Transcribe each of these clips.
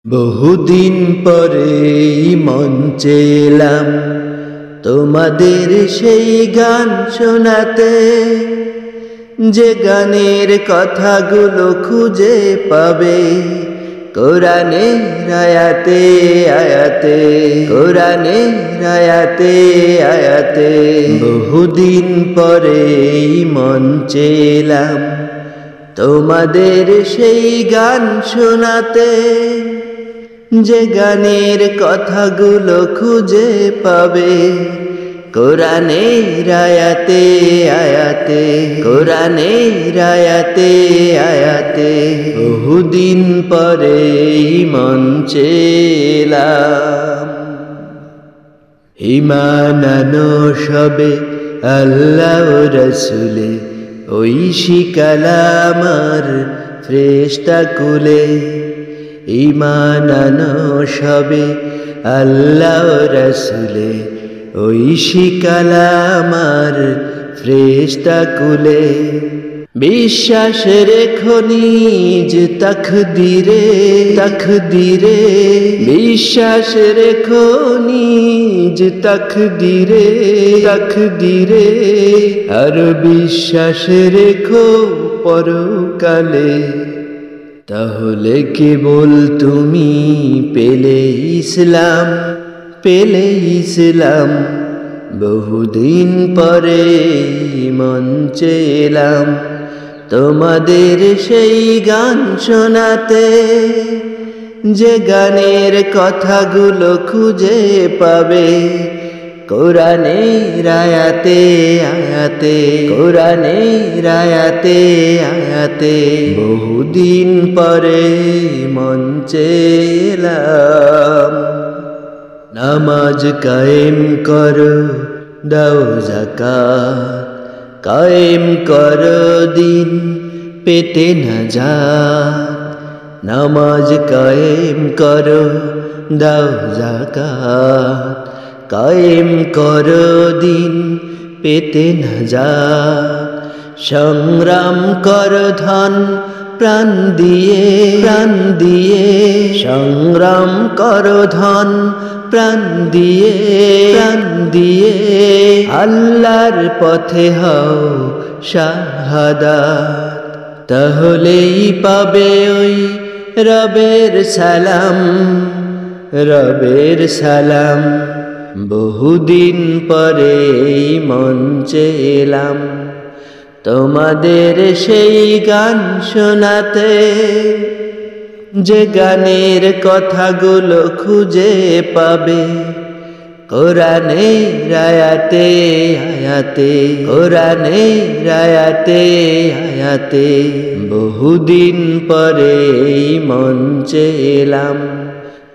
বহুদিন পরে মঞ্চে এলাম তোমাদের সেই গান শোনাতে, যে গানের কথাগুলো খুঁজে পাবে কোরআনের আয়াতে আয়াতে, কোরআনের আয়াতে আয়াতে। বহুদিন পরে মঞ্চে এলাম তোমাদের সেই গান শোনাতে, যে গানের কথাগুলো খুঁজে পাবে কোরআনের আয়াতে আয়াতে, কোরআনের আয়াতে আয়াতে। বহুদিন পরে মঞ্চে এলাম ঈমান আনো সবে আল্লাহ রাসূলে, ঐশী কালামার ফেরেশতা কুলে। ঈমান আনো সবে আল্লাহ রাসূলে, ঐশী কালামার ফেরেশতা কুলে। বিশ্বাস রেখো নিজ তাকদীরে তাকদীরে, বিশ্বাস রেখো নিজ তাকদীরে তাকদীরে। আর বিশ্বাস রেখো পরকালে, তাহলে কেবল তুমি পেলে ইসলাম পেলে ইসলাম। বহুদিন পরে মঞ্চে এলাম তোমাদের সেই গান শোনাতে, যে গানের কথাগুলো খুঁজে পাবে কোরআনের আয়াতে আয়াতে, কোরআনের আয়াতে আয়াতে। বহুদিন পরে মঞ্চে এলাম নামাজ কায়েম করো দাও যাকাত, কায়েম করো দিন পেতে নাজাত। নামাজ কায়েম করো দাও যাকাত, কায়েম করো দিন পেতে নাজাত। সংগ্রাম করো ধন প্রাণ দিয়ে প্রাণ দিয়ে, সংগ্রাম করো ধন প্রাণ দিয়ে প্রাণ দিয়ে। আল্লাহর পথে হও শাহাদাত, তাহলেই পাবে ওই রবের সালাম রবের সালাম। বহুদিন পরে মঞ্চে এলাম তোমাদের সেই গান শোনাতে, যে গানের কথাগুলো খুঁজে পাবে কোরআনের আয়াতে আয়াতে, কোরআনের আয়াতে আয়াতে। বহুদিন পরে মঞ্চে এলাম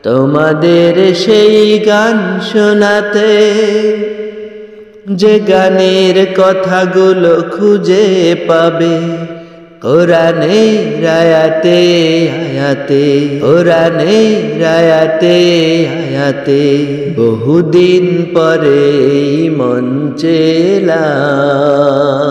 তোমাদের সেই গান শোনাতে, যে গানের কথাগুলো খুঁজে পাবে কোরআনের আয়াতে আয়াতে, কোরআনের আয়াতে আয়াতে। বহুদিন পরে মঞ্চে এলাম।